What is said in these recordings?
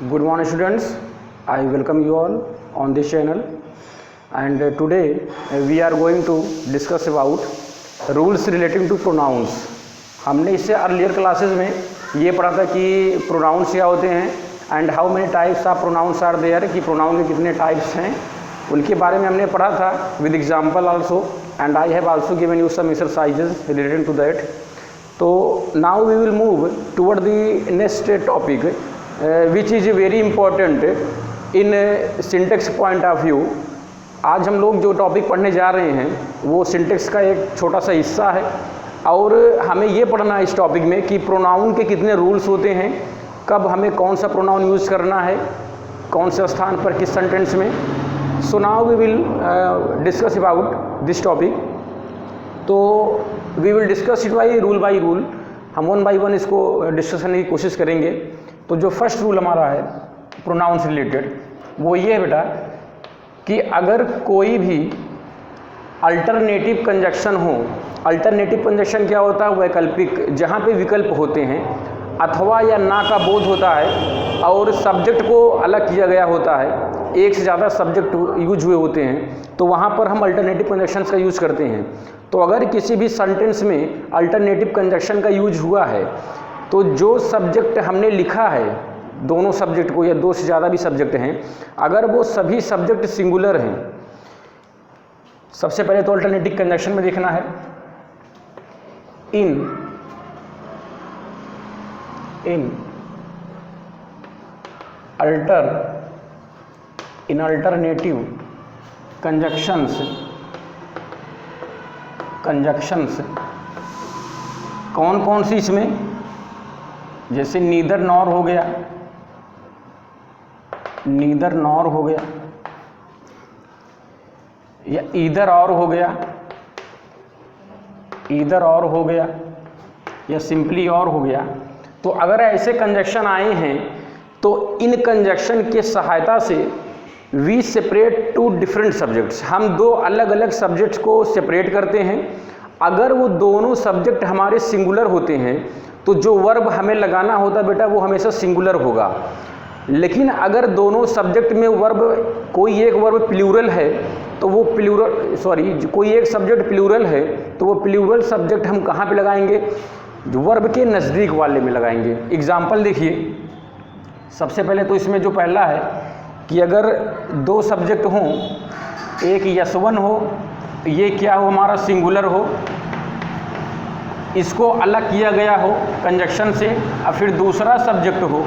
Good morning students, I welcome you all on this channel and today we are going to discuss about rules relating to pronouns. हमने इससे earlier classes में ये पढ़ा था कि pronounce क्या होते हैं and how many types of pronouns are there, कि प्रोनाउन के कितने टाइप्स हैं उनके बारे में हमने पढ़ा था with example also, and I have also given you some exercises related to that. तो now we will move toward the next topic which is very important in syntax point of view. आज हम लोग जो topic पढ़ने जा रहे हैं वो सिंटेक्स का एक छोटा सा हिस्सा है और हमें ये पढ़ना है इस टॉपिक में कि प्रोनाउन के कितने रूल्स होते हैं, कब हमें कौन सा प्रोनाउन यूज़ करना है, कौन से स्थान पर, किस सेंटेंस में. So now we will discuss about this topic. तो we will discuss it by rule. हम वन बाई वन इसको डिस्कस करने की कोशिश करेंगे. तो जो फर्स्ट रूल हमारा है प्रोनाउन से रिलेटेड वो ये है बेटा कि अगर कोई भी अल्टरनेटिव कंजक्शन हो, अल्टरनेटिव कंजक्शन क्या होता है, वैकल्पिक, जहाँ पे विकल्प होते हैं अथवा या ना का बोध होता है और सब्जेक्ट को अलग किया गया होता है, एक से ज़्यादा सब्जेक्ट यूज हुए होते हैं, तो वहाँ पर हम अल्टरनेटिव कंजक्शंस का यूज़ करते हैं. तो अगर किसी भी सेंटेंस में अल्टरनेटिव कंजक्शन का यूज हुआ है तो जो सब्जेक्ट हमने लिखा है, दोनों सब्जेक्ट को या दो से ज़्यादा भी सब्जेक्ट हैं, अगर वो सभी सब्जेक्ट सिंगुलर हैं, सबसे पहले तो अल्टरनेटिव कंजक्शन में देखना है इन अल्टरनेटिव कंजक्शंस कौन कौन सी इसमें, जैसे नीदर नॉर हो गया, या ईदर और हो गया, या सिंपली और हो गया. तो अगर ऐसे कंजक्शन आए हैं तो इन कंजक्शन के सहायता से we separate two different subjects, हम दो अलग अलग सब्जेक्ट्स को सेपरेट करते हैं. अगर वो दोनों सब्जेक्ट हमारे सिंगुलर होते हैं तो जो वर्ब हमें लगाना होता है बेटा वो हमेशा सिंगुलर होगा. लेकिन अगर दोनों सब्जेक्ट में वर्ब, कोई एक वर्ब प्लूरल है तो वो कोई एक सब्जेक्ट प्लूरल है तो वो प्लूरल सब्जेक्ट हम कहाँ पे लगाएंगे, वर्ब के नज़दीक वाले में लगाएंगे. एग्जाम्पल देखिए, सबसे पहले तो इसमें जो पहला है कि अगर दो सब्जेक्ट हों, एक यशवन हो, ये क्या हो हमारा सिंगुलर हो, इसको अलग किया गया हो कंजक्शन से, और फिर दूसरा सब्जेक्ट हो,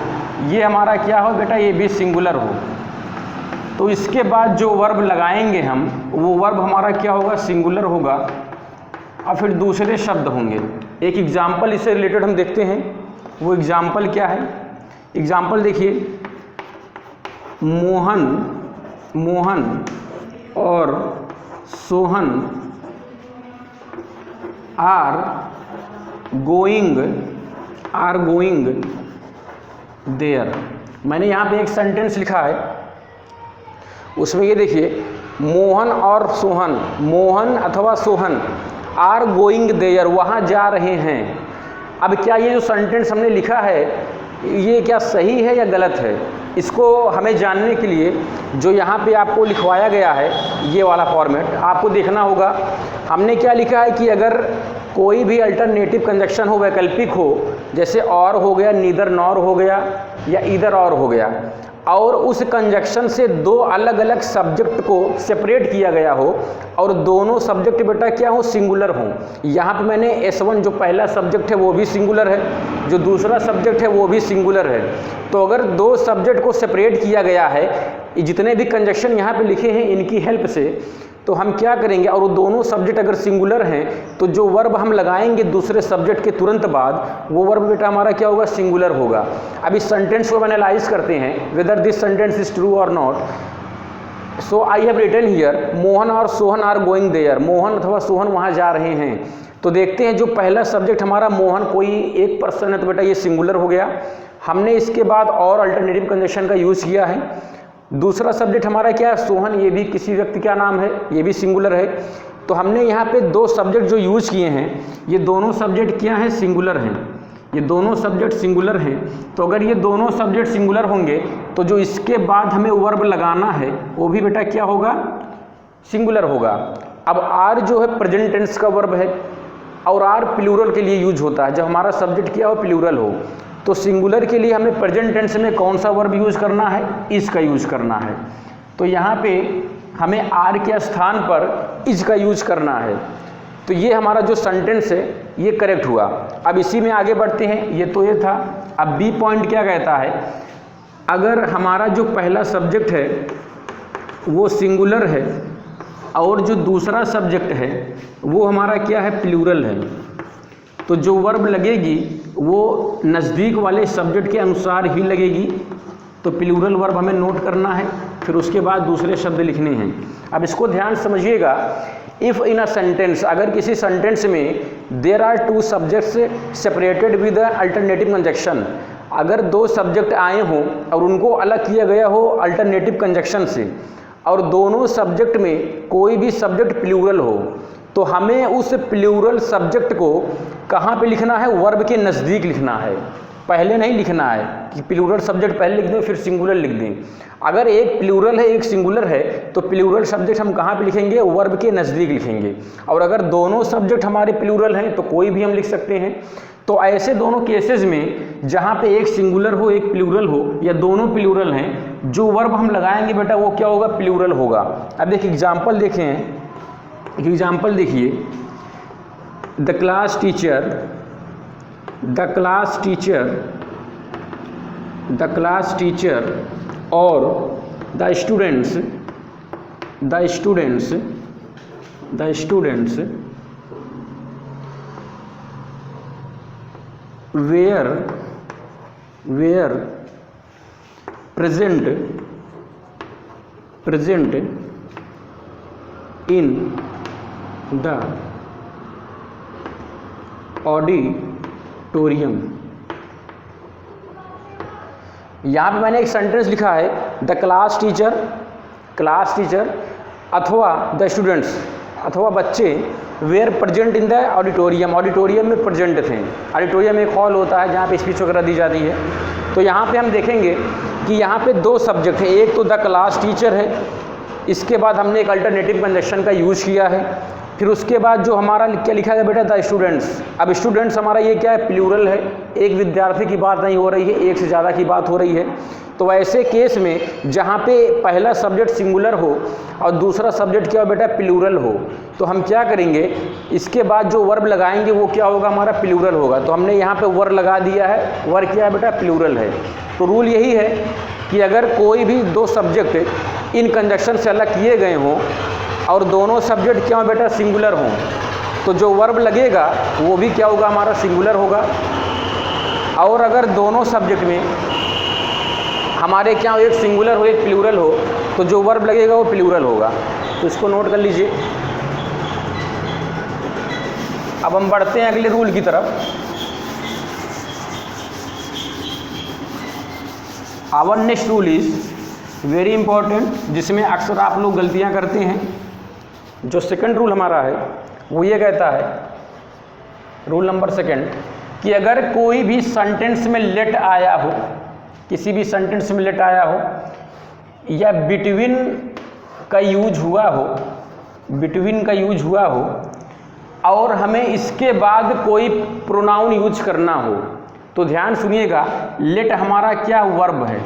ये हमारा क्या हो बेटा, ये भी सिंगुलर हो, तो इसके बाद जो वर्ब लगाएंगे हम वो वर्ब हमारा क्या होगा, सिंगुलर होगा, और फिर दूसरे शब्द होंगे. एक एग्जाम्पल इससे रिलेटेड हम देखते हैं. वो एग्जाम्पल क्या है, एग्जाम्पल देखिए, मोहन और सोहन आर गोइंग देयर. मैंने यहाँ पे एक सेंटेंस लिखा है, उसमें ये देखिए, मोहन और सोहन, मोहन अथवा सोहन आर गोइंग देयर, वहाँ जा रहे हैं. अब क्या ये जो सेंटेंस हमने लिखा है ये क्या सही है या गलत है, इसको हमें जानने के लिए जो यहाँ पे आपको लिखवाया गया है ये वाला फॉर्मेट आपको देखना होगा. हमने क्या लिखा है कि अगर कोई भी अल्टरनेटिव कंजक्शन हो, वैकल्पिक हो, जैसे और हो गया, नीदर नॉर हो गया, या ईदर और हो गया, और उस कंजक्शन से दो अलग अलग सब्जेक्ट को सेपरेट किया गया हो और दोनों सब्जेक्ट बेटा क्या हो, सिंगुलर हो. यहाँ पे मैंने S1 जो पहला सब्जेक्ट है वो भी सिंगुलर है, जो दूसरा सब्जेक्ट है वो भी सिंगुलर है. तो अगर दो सब्जेक्ट को सेपरेट किया गया है, जितने भी कंजक्शन यहाँ पे लिखे हैं इनकी हेल्प से, तो हम क्या करेंगे, और वो दोनों सब्जेक्ट अगर सिंगुलर हैं तो जो वर्ब हम लगाएंगे दूसरे सब्जेक्ट के तुरंत बाद वो वर्ब बेटा हमारा क्या होगा, सिंगुलर होगा. अब इस सेंटेंस को हम एनालाइज करते हैं whether this sentence is true और not. So I have written here Mohan और Sohan are going there, Mohan अथवा सोहन वहाँ जा रहे हैं. तो देखते हैं जो पहला सब्जेक्ट हमारा मोहन, कोई एक पर्सन है तो बेटा ये सिंगुलर हो गया. हमने इसके बाद और अल्टरनेटिव कंजक्शन का यूज़ किया है. दूसरा सब्जेक्ट हमारा क्या है, सोहन, ये भी किसी व्यक्ति का नाम है, ये भी सिंगुलर है. तो हमने यहाँ पे दो सब्जेक्ट जो यूज़ किए हैं ये दोनों सब्जेक्ट क्या हैं, सिंगुलर हैं. ये दोनों सब्जेक्ट सिंगुलर हैं, तो अगर ये दोनों सब्जेक्ट सिंगुलर होंगे तो जो इसके बाद हमें वर्ब लगाना है वो भी बेटा क्या होगा, सिंगुलर होगा। अब आर जो है प्रेजेंट टेंस का वर्ब है और आर प्लूरल के लिए यूज होता है, जब हमारा सब्जेक्ट क्या हो, प्लूरल हो। तो सिंगुलर के लिए हमें प्रेजेंट टेंस में कौन सा वर्ब यूज करना है, इज का यूज करना है। तो यहाँ पे हमें आर के स्थान पर इज का यूज करना है। तो ये हमारा जो सेंटेंस है ये करेक्ट हुआ। अब इसी में आगे बढ़ते हैं, ये तो ये था। अब बी पॉइंट क्या कहता है, अगर हमारा जो पहला सब्जेक्ट है वो सिंगुलर है और जो दूसरा सब्जेक्ट है वो हमारा क्या है, प्लूरल है, तो जो वर्ब लगेगी वो नज़दीक वाले सब्जेक्ट के अनुसार ही लगेगी। तो प्लूरल वर्ब हमें नोट करना है, फिर उसके बाद दूसरे शब्द लिखने हैं। अब इसको ध्यान समझिएगा। इफ़ इन अ सेंटेंस, अगर किसी सेंटेंस में there are two subjects separated with alternative conjunction, अगर दो सब्जेक्ट आए हों और उनको अलग किया गया हो अल्टरनेटिव कंजक्शन से, और दोनों सब्जेक्ट में कोई भी सब्जेक्ट प्लूरल हो, तो हमें उस प्लूरल सब्जेक्ट को कहाँ पे लिखना है, वर्ब के नज़दीक लिखना है। पहले नहीं लिखना है कि प्लूरल सब्जेक्ट पहले लिख दें फिर सिंगुलर लिख दें। अगर एक प्लूरल है एक सिंगुलर है तो प्लूरल सब्जेक्ट हम कहाँ पे लिखेंगे, वर्ब के नज़दीक लिखेंगे। और अगर दोनों सब्जेक्ट हमारे प्लूरल हैं तो कोई भी हम लिख सकते हैं। तो ऐसे दोनों केसेस में जहाँ पे एक सिंगुलर हो एक प्लूरल हो या दोनों प्लूरल हैं, जो वर्ब हम लगाएंगे बेटा वो क्या होगा, प्लूरल होगा। अब एक एग्जाम्पल देखें, एक एग्जाम्पल देखिए, the class teacher, the class teacher, the class teacher और the students, the students, the students were present in the auditorium। यहाँ पे मैंने एक सेंटेंस लिखा है, the class teacher, class teacher अथवा द स्टूडेंट्स अथवा बच्चे were present in the auditorium, auditorium में प्रेजेंट थे। ऑडिटोरियम एक हॉल होता है जहाँ पे स्पीच वगैरह दी जाती है। तो यहाँ पे हम देखेंगे कि यहाँ पे दो सब्जेक्ट है, एक तो द क्लास टीचर है, इसके बाद हमने एक अल्टरनेटिव कंजक्शन का यूज़ किया है। फिर उसके बाद जो हमारा क्या लिखा है बेटा, द स्टूडेंट्स। अब स्टूडेंट्स हमारा ये क्या है, प्लूरल है, एक विद्यार्थी की बात नहीं हो रही है, एक से ज़्यादा की बात हो रही है। तो ऐसे केस में जहाँ पे पहला सब्जेक्ट सिंगुलर हो और दूसरा सब्जेक्ट क्या हो बेटा, प्लूरल हो, तो हम क्या करेंगे, इसके बाद जो वर्ब लगाएंगे वो क्या होगा, हमारा प्लूरल होगा। तो हमने यहाँ पे वर्ब लगा दिया है, वर्ब क्या है बेटा, प्लूरल है। तो रूल यही है कि अगर कोई भी दो सब्जेक्ट इन कंजक्शन से अलग किए गए हों और दोनों सब्जेक्ट क्या हो बेटा, सिंगुलर हों, तो जो वर्ब लगेगा वो भी क्या होगा, हमारा सिंगुलर होगा। और अगर दोनों सब्जेक्ट में हमारे क्या हो, एक सिंगुलर हो एक प्लूरल हो, तो जो वर्ब लगेगा वो प्लूरल होगा। तो इसको नोट कर लीजिए। अब हम बढ़ते हैं अगले रूल की तरफ। Our next rule is very important, जिसमें अक्सर आप लोग गलतियां करते हैं। जो सेकंड रूल हमारा है वो ये कहता है, रूल नंबर सेकंड, कि अगर कोई भी सेंटेंस में लेट आया हो, किसी भी सेंटेंस में लेट आया हो या बिटवीन का यूज हुआ हो, बिटवीन का यूज हुआ हो और हमें इसके बाद कोई प्रोनाउन यूज करना हो, तो ध्यान सुनिएगा, लेट हमारा क्या वर्ब है,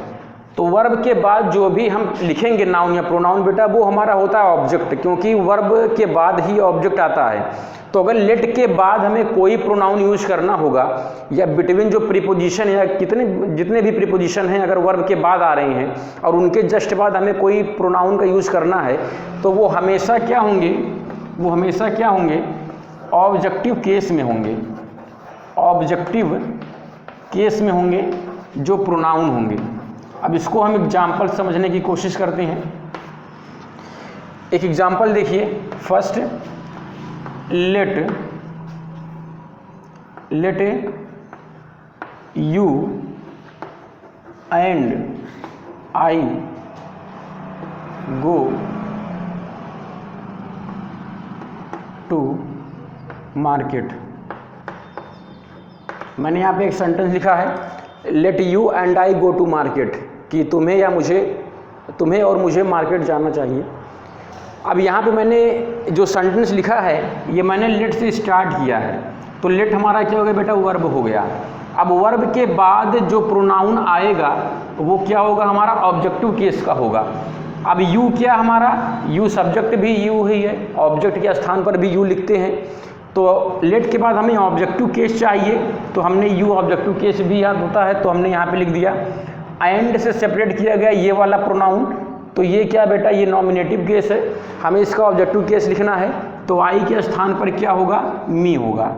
तो वर्ब के बाद जो भी हम लिखेंगे नाउन या प्रोनाउन बेटा वो हमारा होता है ऑब्जेक्ट, क्योंकि वर्ब के बाद ही ऑब्जेक्ट आता है। तो अगर लेट के बाद हमें कोई प्रोनाउन यूज करना होगा या बिटवीन जो प्रीपोजिशन या जितने भी प्रीपोजिशन हैं अगर वर्ब के बाद आ रहे हैं और उनके जस्ट बाद हमें कोई प्रोनाउन का यूज करना है, तो वो हमेशा क्या होंगे, वो हमेशा क्या होंगे, ऑब्जेक्टिव केस में होंगे, ऑब्जेक्टिव केस में होंगे जो प्रोनाउन होंगे। अब इसको हम एग्जाम्पल समझने की कोशिश करते हैं। एक एग्जाम्पल देखिए, first, let you and I go to market. मैंने यहाँ पे एक सेंटेंस लिखा है let you and I go to market, कि तुम्हें और मुझे मार्केट जाना चाहिए। अब यहाँ पे मैंने जो सेंटेंस लिखा है ये मैंने लेट से स्टार्ट किया है, तो लेट हमारा क्या हो गया बेटा, वर्ब हो गया। अब वर्ब के बाद जो प्रोनाउन आएगा वो क्या होगा, हमारा ऑब्जेक्टिव केस का होगा। अब यू क्या हमारा, यू सब्जेक्ट भी यू ही है, ऑब्जेक्ट के स्थान पर भी यू लिखते हैं। तो लेट के बाद हमें ऑब्जेक्टिव केस चाहिए, तो हमने यू ऑब्जेक्टिव केस भी याद होता है तो हमने यहाँ पे लिख दिया। एंड से सेपरेट किया गया ये वाला प्रोनाउन, तो ये क्या बेटा, ये नॉमिनेटिव केस है, हमें इसका ऑब्जेक्टिव केस लिखना है, तो आई के स्थान पर क्या होगा, मी होगा।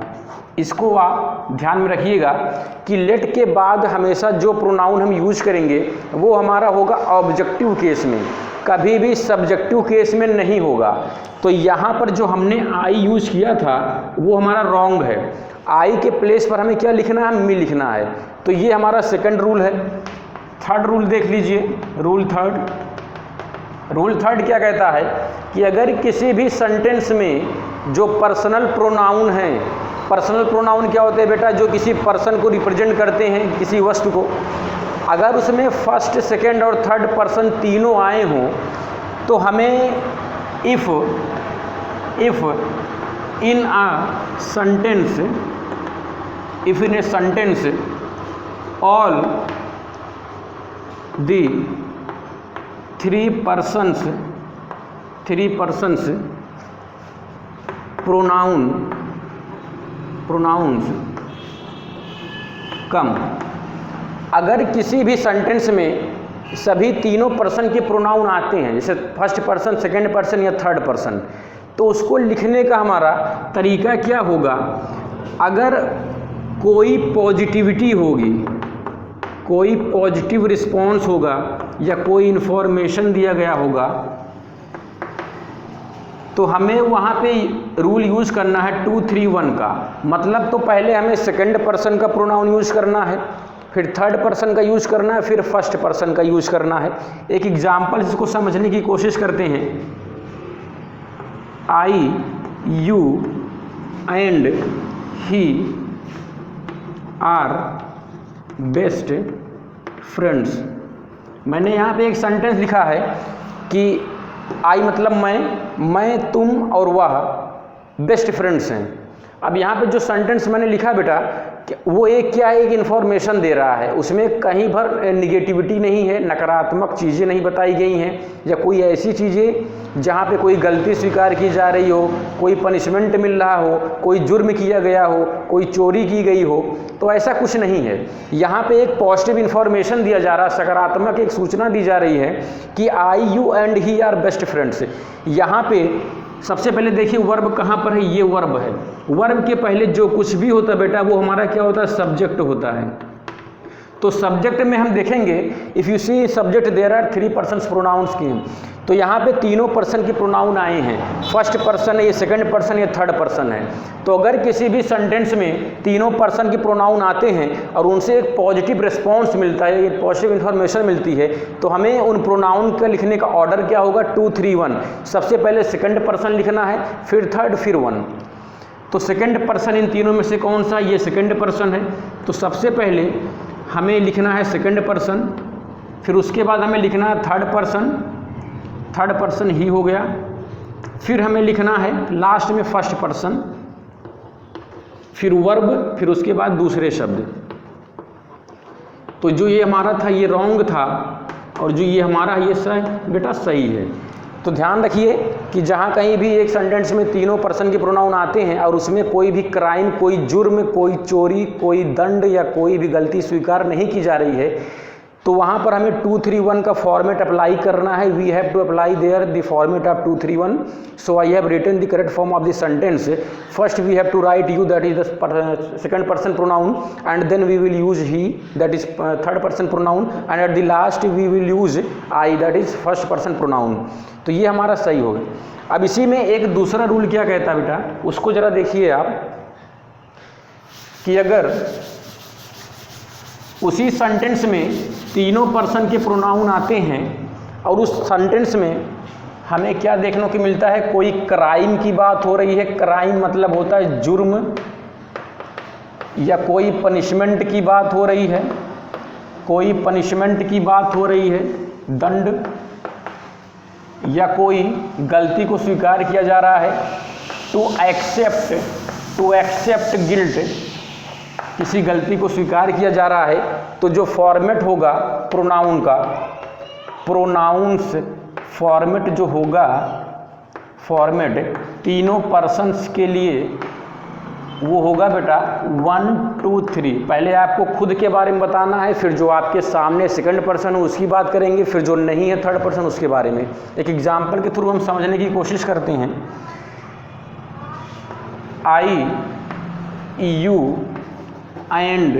इसको आप ध्यान में रखिएगा कि लेट के बाद हमेशा जो प्रोनाउन हम यूज करेंगे वो हमारा होगा ऑब्जेक्टिव केस में, कभी भी सब्जेक्टिव केस में नहीं होगा। तो यहाँ पर जो हमने आई यूज किया था वो हमारा रॉन्ग है, आई के प्लेस पर हमें क्या लिखना है, मी लिखना है। तो ये हमारा सेकंड रूल है। थर्ड रूल देख लीजिए, रूल थर्ड क्या कहता है कि अगर किसी भी सेंटेंस में जो पर्सनल प्रोनाउन है, पर्सनल प्रोनाउन क्या होते हैं बेटा, जो किसी पर्सन को रिप्रेजेंट करते हैं, किसी वस्तु को, अगर उसमें फर्स्ट सेकंड और थर्ड पर्सन तीनों आए हों तो हमें if in a sentence all the three persons pronouns come, अगर किसी भी सेंटेंस में सभी तीनों पर्सन के प्रोनाउन आते हैं, जैसे फर्स्ट पर्सन, सेकंड पर्सन या थर्ड पर्सन, तो उसको लिखने का हमारा तरीका क्या होगा, अगर कोई पॉजिटिविटी होगी, कोई पॉजिटिव रिस्पॉन्स होगा या कोई इन्फॉर्मेशन दिया गया होगा, तो हमें वहाँ पे रूल यूज़ करना है 2 3 1 का। मतलब तो पहले हमें सेकंड पर्सन का प्रोनाउन यूज़ करना है, फिर थर्ड पर्सन का यूज़ करना है, फिर फर्स्ट पर्सन का यूज़ करना है। एक एग्जाम्पल इसको समझने की कोशिश करते हैं। I, you and he are best friends. मैंने यहाँ पे एक सेंटेंस लिखा है कि आई मतलब मैं, तुम और वह बेस्ट फ्रेंड्स हैं। अब यहाँ पे जो सेंटेंस मैंने लिखा बेटा, वो एक क्या है, एक इन्फॉर्मेशन दे रहा है, उसमें कहीं भर निगेटिविटी नहीं है, नकारात्मक चीज़ें नहीं बताई गई हैं, या कोई ऐसी चीज़ें जहाँ पे कोई गलती स्वीकार की जा रही हो, कोई पनिशमेंट मिल रहा हो, कोई जुर्म किया गया हो, कोई चोरी की गई हो, तो ऐसा कुछ नहीं है। यहाँ पे एक पॉजिटिव इन्फॉर्मेशन दिया जा रहा है, सकारात्मक एक सूचना दी जा रही है कि I, you and he are best friends. यहाँ पे सबसे पहले देखिए वर्ब कहाँ पर है, ये वर्ब है। वर्ब के पहले जो कुछ भी होता है बेटा वो हमारा क्या होता है, सब्जेक्ट होता है। तो सब्जेक्ट में हम देखेंगे, if you see subject there are 3 persons pronouns की, तो यहाँ पे तीनों पर्सन के प्रोनाउन आए हैं, फर्स्ट पर्सन है, ये सेकंड पर्सन, ये थर्ड पर्सन है। तो अगर किसी भी सेंटेंस में तीनों पर्सन के प्रोनाउन आते हैं और उनसे एक पॉजिटिव रिस्पॉन्स मिलता है, एक पॉजिटिव इन्फॉर्मेशन मिलती है, तो हमें उन प्रोनाउन का लिखने का ऑर्डर क्या होगा, 2 3 1। सबसे पहले सेकंड पर्सन लिखना है, फिर थर्ड, फिर 1। तो सेकंड पर्सन इन तीनों में से कौन सा, ये सेकंड पर्सन है। तो सबसे पहले हमें लिखना है सेकंड पर्सन, फिर उसके बाद हमें लिखना है थर्ड पर्सन ही हो गया, फिर हमें लिखना है लास्ट में फर्स्ट पर्सन, फिर वर्ब, फिर उसके बाद दूसरे शब्द। तो जो ये हमारा था ये रॉन्ग था, और जो ये हमारा ये बेटा सही है। तो ध्यान रखिए कि जहाँ कहीं भी एक सेंटेंस में तीनों पर्सन के प्रोनाउन आते हैं और उसमें कोई भी क्राइम, कोई जुर्म, कोई चोरी, कोई दंड या कोई भी गलती स्वीकार नहीं की जा रही है, तो वहाँ पर हमें 2 3 1 का फॉर्मेट अप्लाई करना है। We have to apply there the format of 2 3 1। So I have written the correct form of the sentence. First we have to write you, that is the second person pronoun, and then we will use he, that is third person pronoun, and at the last we will use I, that is first person pronoun. तो ये हमारा सही होगा। अब इसी में एक दूसरा रूल क्या कहता है बेटा, उसको जरा देखिए आप, कि अगर उसी सेंटेंस में तीनों पर्सन के प्रोनाउन आते हैं और उस सेंटेंस में हमें क्या देखने को मिलता है, कोई क्राइम की बात हो रही है। क्राइम मतलब होता है जुर्म, या कोई पनिशमेंट की बात हो रही है, कोई पनिशमेंट की बात हो रही है, दंड, या कोई गलती को स्वीकार किया जा रहा है, टू एक्सेप्ट गिल्ट, किसी गलती को स्वीकार किया जा रहा है, तो जो फॉर्मेट होगा प्रोनाउन का, प्रोनाउंस फॉर्मेट जो होगा, फॉर्मेट तीनों पर्सन्स के लिए वो होगा बेटा 1 2 3। पहले आपको खुद के बारे में बताना है, फिर जो आपके सामने सेकंड पर्सन हो उसकी बात करेंगे, फिर जो नहीं है थर्ड पर्सन उसके बारे में। एक एग्जाम्पल के थ्रू हम समझने की कोशिश करते हैं। I, you and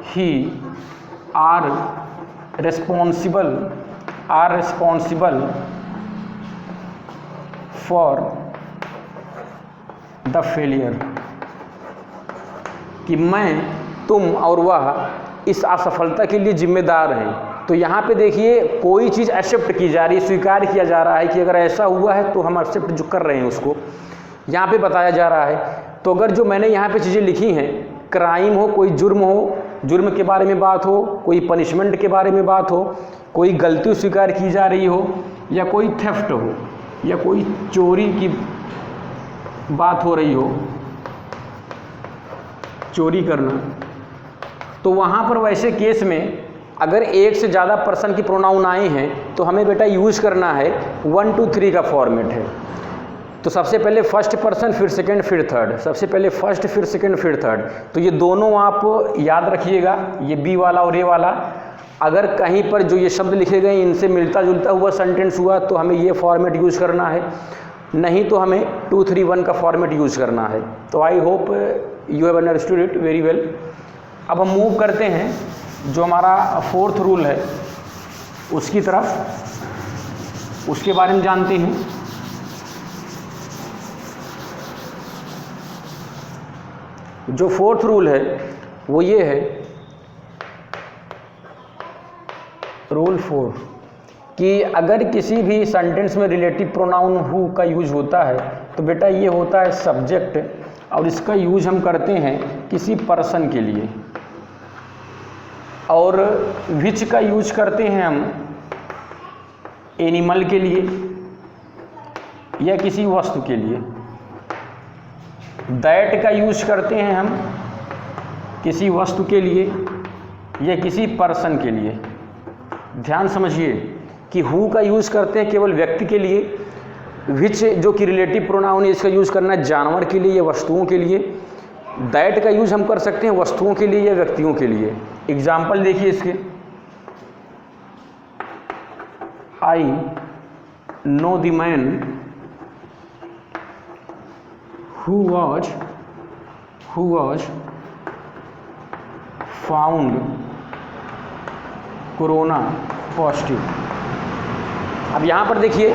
he are responsible for the failure, कि मैं, तुम और वह इस असफलता के लिए जिम्मेदार हैं। तो यहाँ पे देखिए कोई चीज़ एक्सेप्ट की जा रही है, स्वीकार किया जा रहा है कि अगर ऐसा हुआ है तो हम एक्सेप्ट जो कर रहे हैं उसको यहाँ पे बताया जा रहा है। तो अगर जो मैंने यहाँ पे चीज़ें लिखी हैं, क्राइम हो, कोई जुर्म हो, जुर्म के बारे में बात हो, कोई पनिशमेंट के बारे में बात हो, कोई गलती स्वीकार की जा रही हो, या कोई थेफ्ट हो, या कोई चोरी की बात हो रही हो, चोरी करना, तो वहाँ पर वैसे केस में अगर एक से ज़्यादा पर्सन की प्रोनाउन आए हैं तो हमें बेटा यूज़ करना है 1 2 3 का फॉर्मेट है। तो सबसे पहले फर्स्ट पर्सन, फिर सेकंड, फिर थर्ड, सबसे पहले फर्स्ट, फिर सेकंड, फिर थर्ड। तो ये दोनों आप याद रखिएगा, ये बी वाला और ए वाला। अगर कहीं पर जो ये शब्द लिखे गए इनसे मिलता जुलता हुआ सेंटेंस हुआ तो हमें ये फॉर्मेट यूज़ करना है, नहीं तो हमें 2 3 1 का फॉर्मेट यूज़ करना है। तो I hope you have understood it very well. अब हम मूव करते हैं जो हमारा 4th रूल है उसकी तरफ, उसके बारे में जानते हैं। जो 4th रूल है वो ये है, रूल 4, कि अगर किसी भी सेंटेंस में रिलेटिव प्रोनाउन हु का यूज होता है तो बेटा ये होता है सब्जेक्ट, और इसका यूज हम करते हैं किसी पर्सन के लिए, और विच का यूज करते हैं हम एनिमल के लिए या किसी वस्तु के लिए, दैट का यूज करते हैं हम किसी वस्तु के लिए या किसी पर्सन के लिए। ध्यान समझिए कि हु का यूज करते हैं केवल व्यक्ति के लिए, विच जो कि रिलेटिव प्रोनाउन है इसका यूज करना है जानवर के लिए या वस्तुओं के लिए, दैट का यूज हम कर सकते हैं वस्तुओं के लिए या व्यक्तियों के लिए। एग्जाम्पल देखिए इसके, I know the man who was found corona positive. अब यहाँ पर देखिए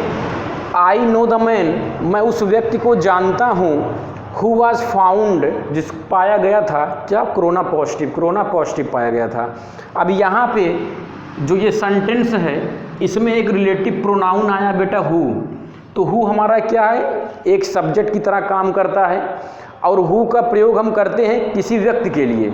आई नो द मैन, मैं उस व्यक्ति को जानता हूँ, हु वाज फाउंड जिस पाया गया था क्या, कोरोना पॉजिटिव पाया गया था। अब यहाँ पे जो ये सेंटेंस है इसमें एक रिलेटिव प्रोनाउन आया बेटा हु, तो हु हमारा क्या है, एक सब्जेक्ट की तरह काम करता है, और हु का प्रयोग हम करते हैं किसी व्यक्ति के लिए।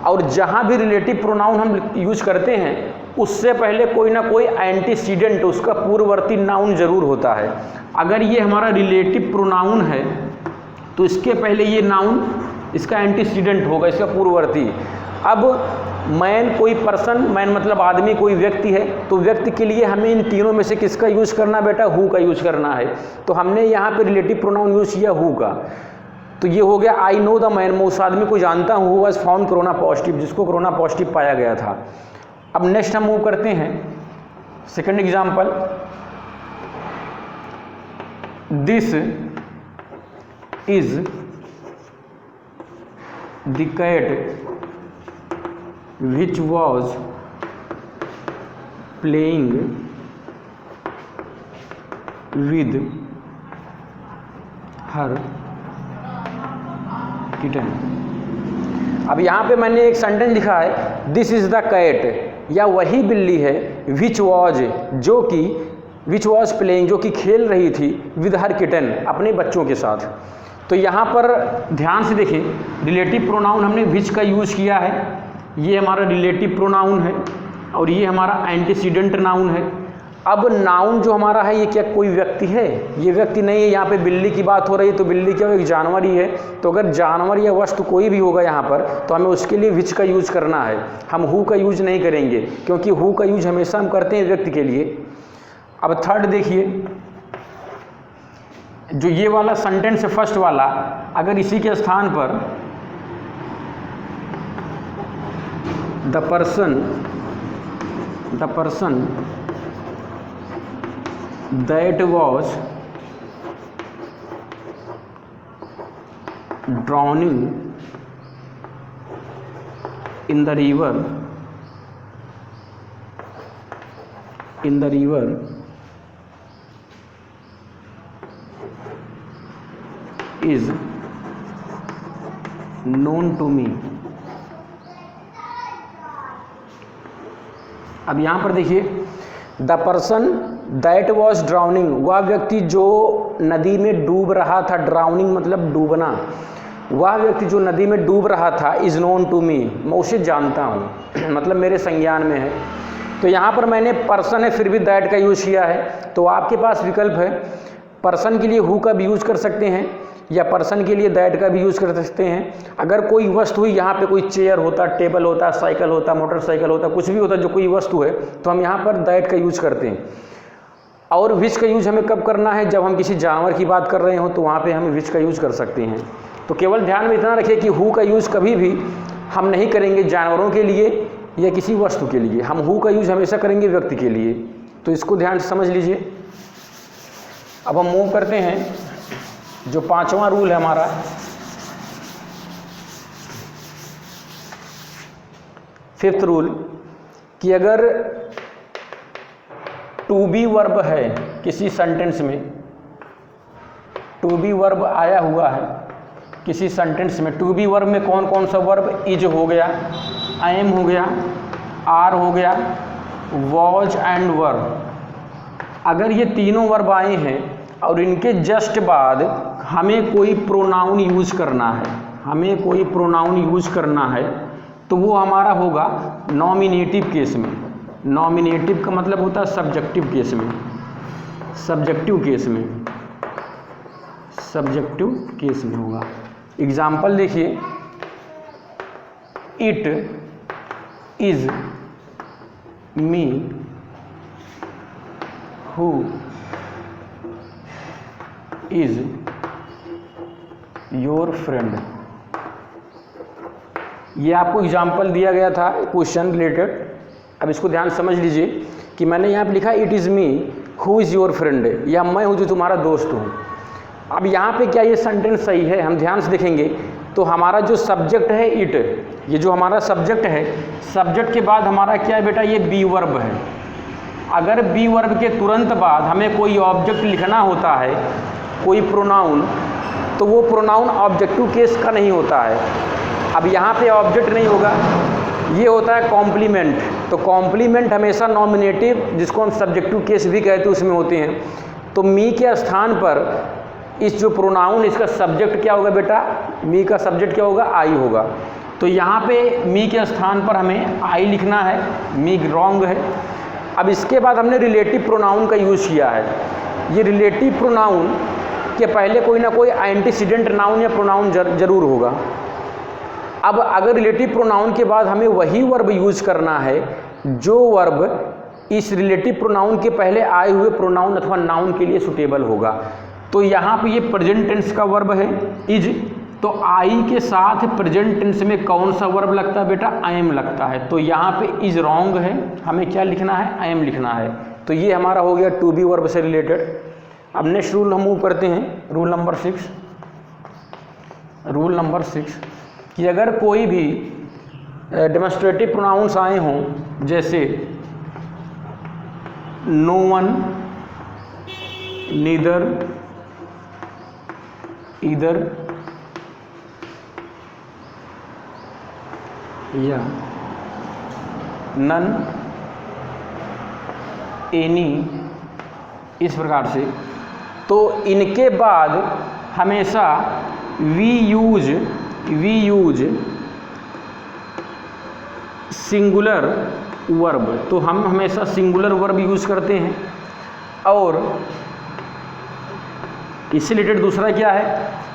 और जहाँ भी रिलेटिव प्रोनाउन हम यूज करते हैं उससे पहले कोई ना कोई एंटीसीडेंट, उसका पूर्ववर्ती नाउन जरूर होता है। अगर ये हमारा रिलेटिव प्रोनाउन है तो इसके पहले ये नाउन, इसका एंटीसीडेंट होगा, इसका पूर्ववर्ती। अब मैन कोई पर्सन, मैन मतलब आदमी, कोई व्यक्ति है, तो व्यक्ति के लिए हमें इन तीनों में से किसका यूज करना बेटा, हु का यूज करना है। तो हमने यहाँ पे रिलेटिव प्रोनाउन यूज किया हु का। तो ये हो गया आई नो द मैन, मैं उस आदमी को जानता हूँ, who was found corona positive, जिसको कोरोना पॉजिटिव पाया गया था। अब नेक्स्ट हम मूव करते हैं second example, this is the cat which was playing with her kitten। अब यहाँ पे मैंने एक सेंटेंस लिखा है दिस इज द कैट, या वही बिल्ली है विच वॉज, जो कि विच वॉज प्लेइंग, जो कि खेल रही थी विद हर किटन, अपने बच्चों के साथ। तो यहाँ पर ध्यान से देखिए, रिलेटिव प्रोनाउन हमने विच का यूज़ किया है, ये हमारा रिलेटिव प्रोनाउन है और ये हमारा एंटीसीडेंट नाउन है। अब नाउन जो हमारा है ये क्या कोई व्यक्ति है? ये व्यक्ति नहीं है। यहाँ पे बिल्ली की बात हो रही है तो बिल्ली क्या एक जानवर ही है। तो अगर जानवर या वस्तु कोई भी होगा यहाँ पर तो हमें उसके लिए विच का यूज़ करना है, हम हु का यूज नहीं करेंगे, क्योंकि हु का यूज हमेशा हम करते हैं व्यक्ति के लिए। अब थर्ड देखिए, जो ये वाला सेंटेंस है फर्स्ट वाला, अगर इसी के स्थान पर the person that was drowning in the river is known to me। अब यहाँ पर देखिए, the person that was drowning, वह व्यक्ति जो नदी में डूब रहा था, ड्राउनिंग मतलब डूबना, वह व्यक्ति जो नदी में डूब रहा था, इज़ नोन टू मी, मैं उसे जानता हूँ, मतलब मेरे संज्ञान में है। तो यहाँ पर मैंने पर्सन है फिर भी दैट का यूज़ किया है। तो आपके पास विकल्प है, पर्सन के लिए हु का भी यूज़ कर सकते हैं या पर्सन के लिए दैट का भी यूज़ कर सकते हैं। अगर कोई वस्तु हुई, यहाँ पे कोई चेयर होता, टेबल होता, साइकिल होता, मोटरसाइकिल होता, कुछ भी होता जो कोई वस्तु है, तो हम यहाँ पर दैट का यूज़ करते हैं। और विच का यूज़ हमें कब करना है? जब हम किसी जानवर की बात कर रहे हो तो वहाँ पे हम विच का यूज़ कर सकते हैं। तो केवल ध्यान में इतना रखिए कि हु का यूज़ कभी भी हम नहीं करेंगे जानवरों के लिए या किसी वस्तु के लिए, हम हु का यूज़ हमेशा करेंगे व्यक्ति के लिए। तो इसको ध्यान से समझ लीजिए। अब हम मूव करते हैं, जो पांचवा रूल है हमारा, फिफ्थ रूल, कि अगर टू बी वर्ब है किसी सेंटेंस में, टू बी वर्ब आया हुआ है किसी सेंटेंस में, टू बी वर्ब में कौन कौन सा वर्ब? इज हो गया, एम हो गया, आर हो गया, वॉज एंड वर्ब। अगर ये तीनों वर्ब आए हैं और इनके जस्ट बाद हमें कोई प्रोनाउन यूज़ करना है, हमें कोई प्रोनाउन यूज़ करना है, तो वो हमारा होगा नॉमिनेटिव केस में। नॉमिनेटिव का मतलब होता है सब्जेक्टिव केस में, सब्जेक्टिव केस में, सब्जेक्टिव केस में होगा। एग्जाम्पल देखिए, it is me who is your friend. ये आपको एग्जाम्पल दिया गया था क्वेश्चन रिलेटेड। अब इसको ध्यान समझ लीजिए कि मैंने यहाँ पे लिखा it is me who is your friend, या मैं हूँ जो तुम्हारा दोस्त हूँ। अब यहाँ पे क्या ये सेंटेंस सही है? हम ध्यान से देखेंगे तो हमारा जो सब्जेक्ट है इट, ये जो हमारा सब्जेक्ट है, सब्जेक्ट के बाद हमारा क्या है बेटा? ये बी वर्ब है। अगर बी वर्ब के तुरंत बाद हमें कोई ऑब्जेक्ट लिखना होता है, कोई प्रोनाउन, तो वो प्रोनाउन ऑब्जेक्टिव केस का नहीं होता है। अब यहाँ पे ऑब्जेक्ट नहीं होगा, ये होता है कॉम्प्लीमेंट। तो कॉम्प्लीमेंट हमेशा नॉमिनेटिव, जिसको हम सब्जेक्टिव केस भी कहते हैं, उसमें होते हैं। तो मी के स्थान पर इस जो प्रोनाउन, इसका सब्जेक्ट क्या होगा बेटा? मी का सब्जेक्ट क्या होगा? आई होगा। तो यहाँ पे मी के स्थान पर हमें आई लिखना है, मी रॉन्ग है। अब इसके बाद हमने रिलेटिव प्रोनाउन का यूज़ किया है। ये रिलेटिव प्रोनाउन के पहले कोई ना कोई एंटीसीडेंट नाउन या प्रोनाउन जरूर होगा। अब अगर रिलेटिव प्रोनाउन के बाद हमें वही वर्ब यूज़ करना है जो वर्ब इस रिलेटिव प्रोनाउन के पहले आए हुए प्रोनाउन अथवा नाउन के लिए सुटेबल होगा। तो यहाँ पे ये प्रेजेंट टेंस का वर्ब है इज, तो आई के साथ प्रेजेंट टेंस में कौन सा वर्ब लगता है बेटा? एम लगता है। तो यहाँ पे इज रॉन्ग है, हमें क्या लिखना है? एम लिखना है। तो ये हमारा हो गया टू बी वर्ब से रिलेटेड। अब नेक्स्ट रूल हम मूव करते हैं, रूल नंबर 6। रूल नंबर 6 कि अगर कोई भी डेमोन्स्ट्रेटिव प्रोनाउंस आए हों, जैसे नो वन, नीदर, ईदर या नन, एनी, इस प्रकार से, तो इनके बाद हमेशा वी यूज सिंगुलर वर्ब, तो हम हमेशा सिंगुलर वर्ब यूज़ करते हैं। और इससे रिलेटेड दूसरा क्या है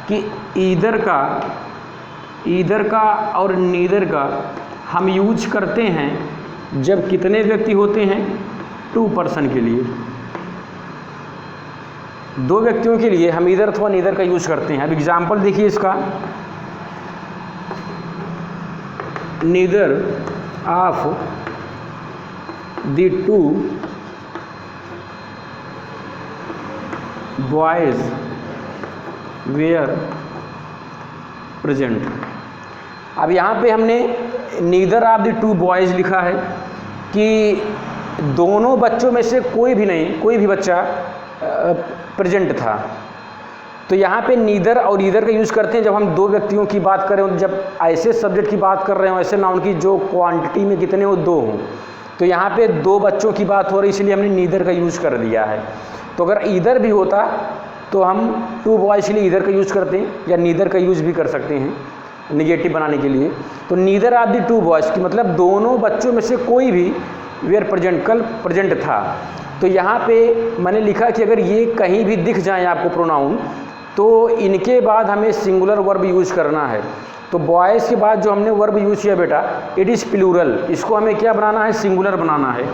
कि ईदर का और नीदर का हम यूज करते हैं जब कितने व्यक्ति होते हैं, 2 पर्सन के लिए, 2 व्यक्तियों के लिए हम ईदर अथवा नीदर का यूज करते हैं। अब एग्जाम्पल देखिए इसका, neither of the 2 boys were present. अब यहाँ पे हमने नीदर ऑफ द 2 बॉयज लिखा है कि दोनों बच्चों में से कोई भी बच्चा प्रेजेंट था। तो यहाँ पे नीदर और ईदर का यूज़ करते हैं जब हम 2 व्यक्तियों की बात कर रहे हो, जब ऐसे सब्जेक्ट की बात कर रहे हो, ऐसे नाउन की जो क्वांटिटी में कितने हो 2 हों। तो यहाँ पे 2 बच्चों की बात हो रही, इसलिए हमने नीदर का यूज़ कर दिया है। तो अगर ईदर भी होता तो हम 2 बॉयज़ के लिए ईदर का यूज़ करते हैं, या नीदर का यूज़ भी कर सकते हैं निगेटिव बनाने के लिए। तो नीदर ऑफ द 2 बॉयज़ की मतलब दोनों बच्चों में से कोई भी वेयर प्रेजेंट, कल प्रेजेंट था। तो यहाँ पे मैंने लिखा कि अगर ये कहीं भी दिख जाए आपको प्रोनाउन, तो इनके बाद हमें सिंगुलर वर्ब यूज़ करना है। तो बॉयज़ के बाद जो हमने वर्ब यूज़ किया बेटा, इट इज़ प्लूरल, इसको हमें क्या बनाना है, सिंगुलर बनाना है।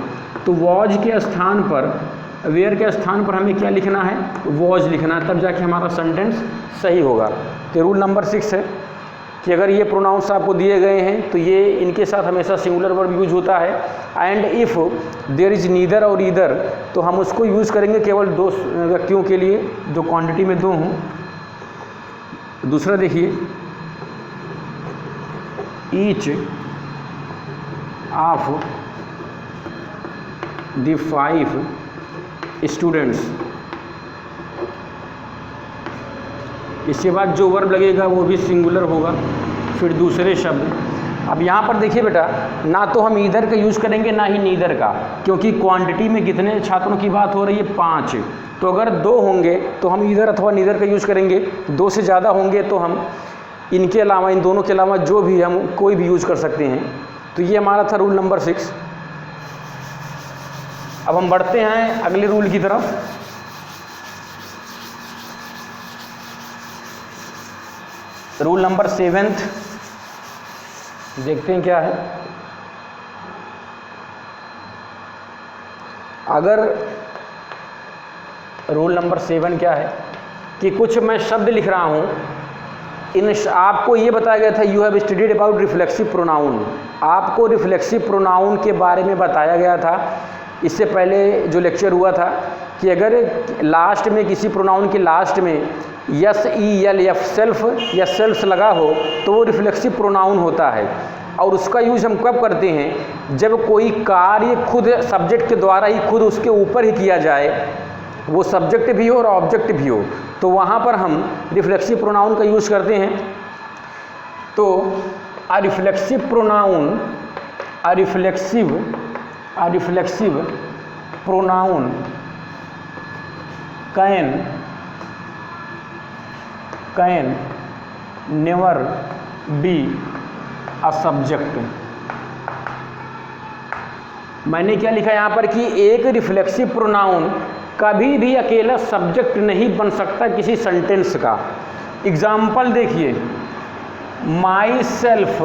तो वॉज के स्थान पर, वेयर के स्थान पर हमें क्या लिखना है, वॉज लिखना है, तब जाके हमारा सेंटेंस सही होगा। तो रूल नंबर 6 है कि अगर ये प्रोनाउंस आपको दिए गए हैं तो ये इनके साथ हमेशा सिंगुलर वर्ब यूज होता है। And if there is neither और ईदर, तो हम उसको यूज़ करेंगे केवल 2 व्यक्तियों के लिए जो क्वांटिटी में 2 हों। दूसरा देखिए, ईच ऑफ द 5 स्टूडेंट्स, इसके बाद जो वर्ब लगेगा वो भी सिंगुलर होगा। फिर दूसरे शब्द, अब यहाँ पर देखिए बेटा, ना तो हम ईदर का यूज़ करेंगे ना ही नीदर का, क्योंकि क्वांटिटी में कितने छात्रों की बात हो रही है, 5। तो अगर 2 होंगे तो हम ईदर अथवा नीदर का यूज़ करेंगे, 2 से ज़्यादा होंगे तो हम इनके अलावा, इन दोनों के अलावा जो भी हम कोई भी यूज़ कर सकते हैं। तो ये हमारा था रूल नंबर 6। अब हम बढ़ते हैं अगले रूल की तरफ। रूल नंबर 7 देखते हैं क्या है। अगर रूल नंबर 7 क्या है कि कुछ मैं शब्द लिख रहा हूँ, आपको ये बताया गया था, you have studied about reflexive pronoun, आपको रिफ्लेक्सिव प्रोनाउन के बारे में बताया गया था इससे पहले जो लेक्चर हुआ था कि अगर लास्ट में किसी प्रोनाउन के लास्ट में यस, ई, एल, एफ, सेल्फ या सेल्फ्स लगा हो तो वो रिफ्लेक्सिव प्रोनाउन होता है। और उसका यूज हम कब करते हैं, जब कोई कार्य खुद सब्जेक्ट के द्वारा ही खुद उसके ऊपर ही किया जाए, वो सब्जेक्ट भी हो और ऑब्जेक्ट भी हो, तो वहाँ पर हम रिफ्लेक्सिव प्रोनाउन का यूज़ करते हैं। तो अ reflexive pronoun can never be a subject. मैंने क्या लिखा यहाँ पर कि एक रिफ्लेक्सिव प्रोनाउन कभी भी अकेला सब्जेक्ट नहीं बन सकता किसी सेंटेंस का। एग्जाम्पल देखिए, my self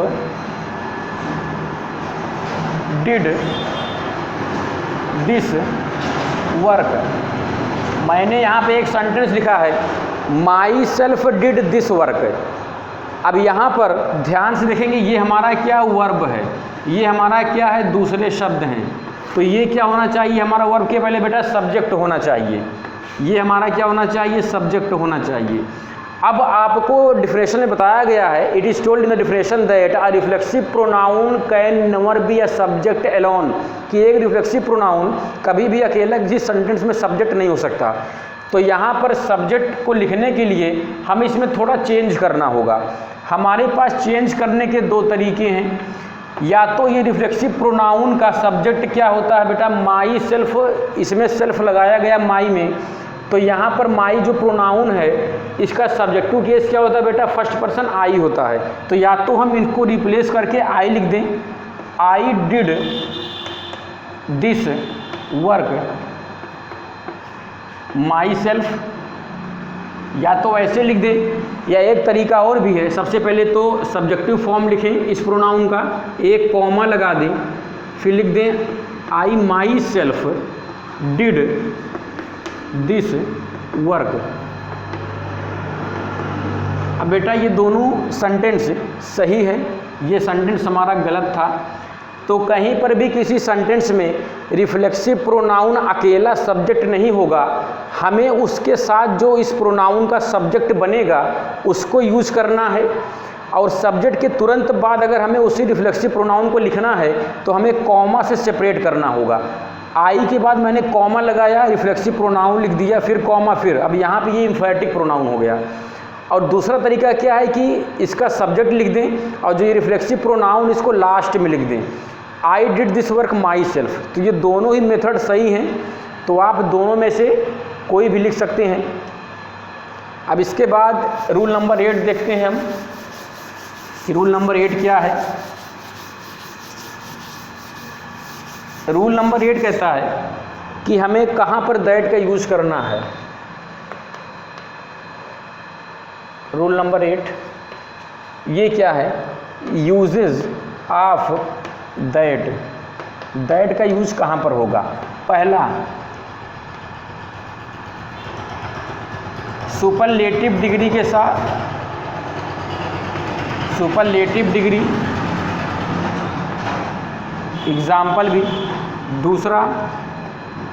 did this work. मैंने यहाँ पे एक सेंटेंस लिखा है, my self did this work. अब यहाँ पर ध्यान से देखेंगे, ये हमारा क्या वर्ब है, ये हमारा क्या है, दूसरे शब्द हैं। तो ये क्या होना चाहिए, हमारा वर्ब के पहले बेटा सब्जेक्ट होना चाहिए। ये हमारा क्या होना चाहिए, सब्जेक्ट होना चाहिए। अब आपको डिफिनेशन में बताया गया है, it is told in the definition that a reflexive pronoun can never be a subject alone, कि एक रिफ्लेक्सिव प्रोनाउन कभी भी अकेला किसी सेंटेंस में सब्जेक्ट नहीं हो सकता। तो यहाँ पर सब्जेक्ट को लिखने के लिए हमें इसमें थोड़ा चेंज करना होगा। हमारे पास चेंज करने के 2 तरीके हैं। या तो ये रिफ्लेक्सिव प्रोनाउन का सब्जेक्ट क्या होता है बेटा, माई सेल्फ, इसमें सेल्फ लगाया गया माई में, तो यहाँ पर माई जो प्रोनाउन है इसका सब्जेक्टिव केस क्या होता है बेटा, फर्स्ट पर्सन आई होता है। तो या तो हम इनको रिप्लेस करके आई लिख दें, I did this work my self, या तो ऐसे लिख दें, या एक तरीका और भी है। सबसे पहले तो सब्जेक्टिव फॉर्म लिखें इस प्रोनाउन का, एक कॉमा लगा दें, फिर लिख दें I myself did this work. अब बेटा ये दोनों सेंटेंस सही है, ये सेंटेंस हमारा गलत था। तो कहीं पर भी किसी सेंटेंस में रिफ्लेक्सिव प्रोनाउन अकेला सब्जेक्ट नहीं होगा, हमें उसके साथ जो इस प्रोनाउन का सब्जेक्ट बनेगा उसको यूज करना है। और सब्जेक्ट के तुरंत बाद अगर हमें उसी रिफ्लेक्सिव प्रोनाउन को लिखना है तो हमें कॉमा से सेपरेट करना होगा। आई के बाद मैंने कॉमा लगाया, रिफ्लेक्सिव प्रोनाउन लिख दिया, फिर कॉमा, फिर अब यहाँ पे ये इम्फेटिक प्रोनाउन हो गया। और दूसरा तरीका क्या है कि इसका सब्जेक्ट लिख दें और जो ये रिफ्लेक्सिव प्रोनाउन इसको लास्ट में लिख दें, I did this work my self. तो ये दोनों ही मेथड सही हैं, तो आप दोनों में से कोई भी लिख सकते हैं। अब इसके बाद रूल नंबर 8 देखते हैं हम कि रूल नंबर 8 क्या है। रूल नंबर 8 कहता है कि हमें कहाँ पर दैट का यूज करना है। रूल नंबर 8 ये क्या है, यूजेज ऑफ दैट। दैट का यूज कहाँ पर होगा। पहला, सुपरलेटिव डिग्री के साथ, सुपरलेटिव डिग्री, एग्जाम्पल भी। दूसरा,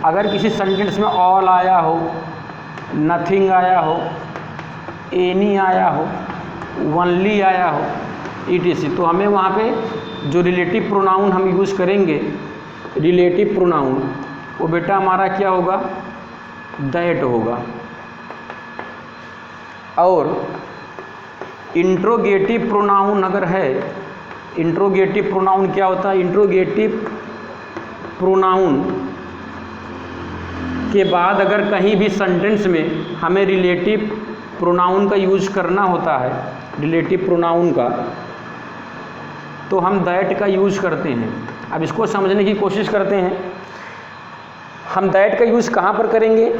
अगर किसी सेंटेंस में ऑल आया हो, नथिंग आया हो, एनी आया हो, ओनली आया हो, etc, तो हमें वहाँ पे जो रिलेटिव प्रोनाउन हम यूज़ करेंगे, रिलेटिव प्रोनाउन, वो बेटा हमारा क्या होगा, दैट होगा। और इंट्रोगेटिव प्रोनाउन अगर है, इंट्रोगेटिव प्रोनाउन क्या होता है, इंट्रोगेटिव प्रोनाउन के बाद अगर कहीं भी सेंटेंस में हमें रिलेटिव प्रोनाउन का यूज करना होता है, रिलेटिव प्रोनाउन का, तो हम दैट का यूज करते हैं। अब इसको समझने की कोशिश करते हैं। हम दैट का यूज कहाँ पर करेंगे,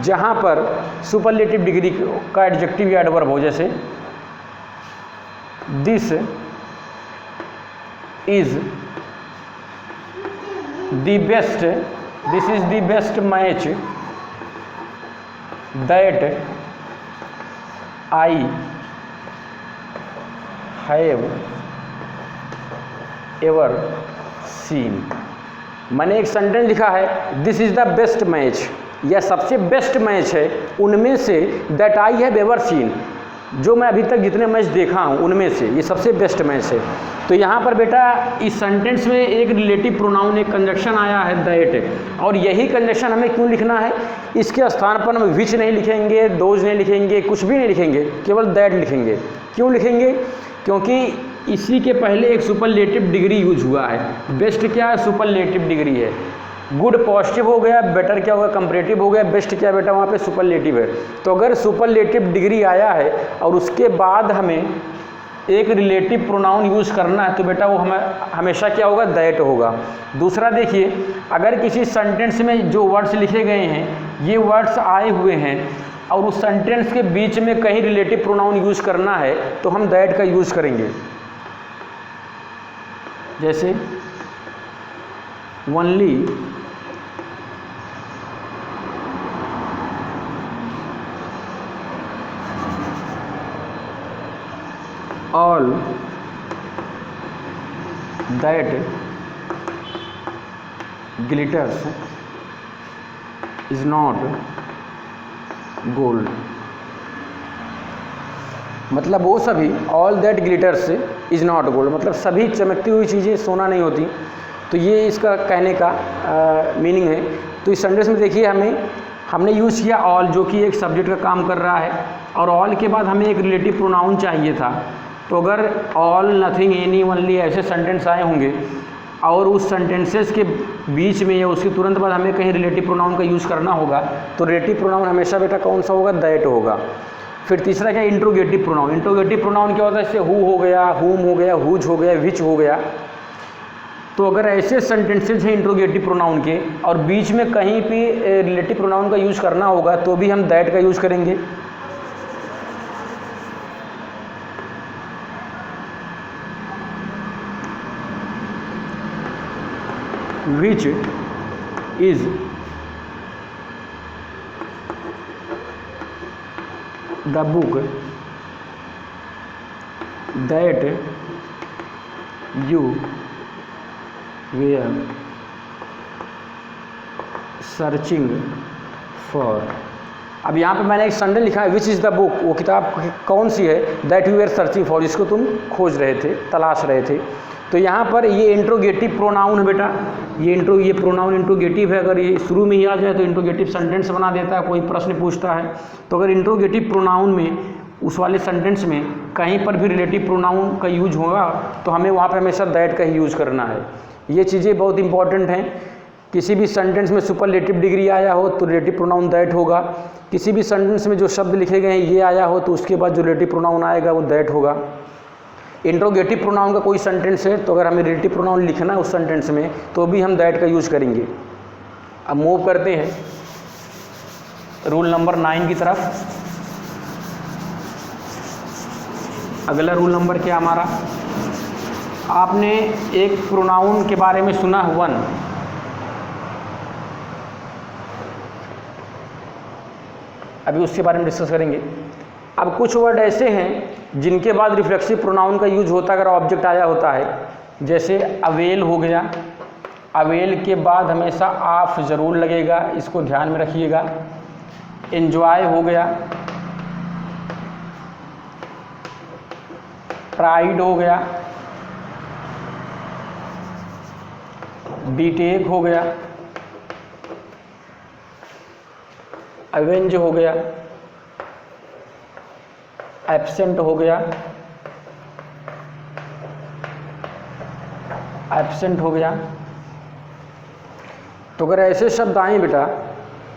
जहाँ पर सुपरलेटिव डिग्री का एडजेक्टिव या एडवर्ब हो, जैसे this is the best, this is the best match that I have ever seen. मैंने एक सेंटेंस लिखा है, this is the best match, यह सबसे बेस्ट मैच है उनमें से, that I have ever seen, जो मैं अभी तक जितने मैच देखा हूँ उनमें से ये सबसे बेस्ट मैच है। तो यहाँ पर बेटा इस सेंटेंस में एक रिलेटिव प्रोनाउन, एक कंजक्शन आया है दैट, और यही कंजक्शन हमें क्यों लिखना है, इसके स्थान पर हम विच नहीं लिखेंगे, दोज नहीं लिखेंगे, कुछ भी नहीं लिखेंगे, केवल दैट लिखेंगे। क्यों लिखेंगे, क्योंकि इसी के पहले एक सुपरलेटिव डिग्री यूज हुआ है। बेस्ट क्या है, सुपरलेटिव डिग्री है। गुड पॉजिटिव हो गया, बेटर क्या होगा, कंपैरेटिव हो गया, बेस्ट क्या बेटा वहाँ पे सुपरलेटिव है। तो अगर सुपरलेटिव डिग्री आया है और उसके बाद हमें एक रिलेटिव प्रोनाउन यूज़ करना है, तो बेटा वो हमें हमेशा क्या होगा, दैट होगा। दूसरा देखिए, अगर किसी सेंटेंस में जो वर्ड्स लिखे गए हैं ये वर्ड्स आए हुए हैं और उस सेंटेंस के बीच में कहीं रिलेटिव प्रोनाउन यूज़ करना है तो हम दैट का यूज़ करेंगे। जैसे only, all that glitters is not gold। मतलब वो सभी, all that glitters is not gold, मतलब सभी चमकती हुई चीज़ें सोना नहीं होती। तो ये इसका कहने का मीनिंग है। तो इस सेंटेंस में देखिए हमने यूज़ किया ऑल, जो कि एक सब्जेक्ट का काम कर रहा है, और ऑल के बाद हमें एक रिलेटिव प्रोनाउन चाहिए था। तो अगर ऑल, नथिंग, एनी, ओनली ऐसे सेंटेंस आए होंगे और उस सेंटेंसेस के बीच में या उसके तुरंत बाद हमें कहीं रिलेटिव प्रोनाउन का यूज़ करना होगा, तो रिलेटिव प्रोनाउन हमेशा बेटा कौन सा होगा? दैट होगा। फिर तीसरा क्या? Interrogative pronoun. इंट्रोगेटिव प्रोनाउन क्या होता है? जैसे हु हो गया, हुम हो गया, हुज हो गया, विच हो गया। तो अगर ऐसे सेंटेंसेज हैं इंट्रोगेटिव प्रोनाउन के और बीच में कहीं भी रिलेटिव प्रोनाउन का यूज़ करना होगा तो भी हम दैट का यूज़ करेंगे। Which is the book that you were searching for. अब यहाँ पे मैंने एक सेंटेंस लिखा है, विच इज़ द बुक, वो किताब कौन सी है, that you were searching for, जिसको तुम खोज रहे थे, तलाश रहे थे। तो यहाँ पर ये इंट्रोगेटिव प्रोनाउन है बेटा, ये प्रोनाउन इंट्रोगेटिव है। अगर ये शुरू में ही आ जाए तो इंट्रोगेटिव सेंटेंस बना देता है, कोई प्रश्न पूछता है। तो अगर इंट्रोगेटिव प्रोनाउन में उस वाले सेंटेंस में कहीं पर भी रिलेटिव प्रोनाउन का यूज होगा तो हमें वहाँ पे हमेशा दैट का ही यूज़ करना है। ये चीज़ें बहुत इंपॉर्टेंट हैं। किसी भी सेंटेंस में सुपरलेटिव डिग्री आया हो तो रिलेटिव प्रोनाउन दैट होगा। किसी भी सेंटेंस में जो शब्द लिखे गए हैं ये आया हो तो उसके बाद जो रिलेटिव प्रोनाउन आएगा वो दैट होगा। इंट्रोगेटिव प्रोनाउन का कोई सेंटेंस है तो अगर हमें रिलेटिव प्रोनाउन लिखना है उस सेंटेंस में तो भी हम दैट का यूज़ करेंगे। अब मूव करते हैं रूल नंबर 9 की तरफ। अगला रूल नंबर क्या हमारा? आपने एक प्रोनाउन के बारे में सुना, वन। अभी उसके बारे में डिस्कस करेंगे। अब कुछ वर्ड ऐसे हैं जिनके बाद रिफ्लेक्सिव प्रोनाउन का यूज होता है अगर ऑब्जेक्ट आया होता है, जैसे अवेल हो गया। अवेल के बाद हमेशा ऑफ ज़रूर लगेगा, इसको ध्यान में रखिएगा। एंजॉय हो गया, प्राइड हो गया, बीटेक हो गया, अवेंज हो गया, एब्सेंट हो गया, एब्सेंट हो गया। तो अगर ऐसे शब्द आए बेटा,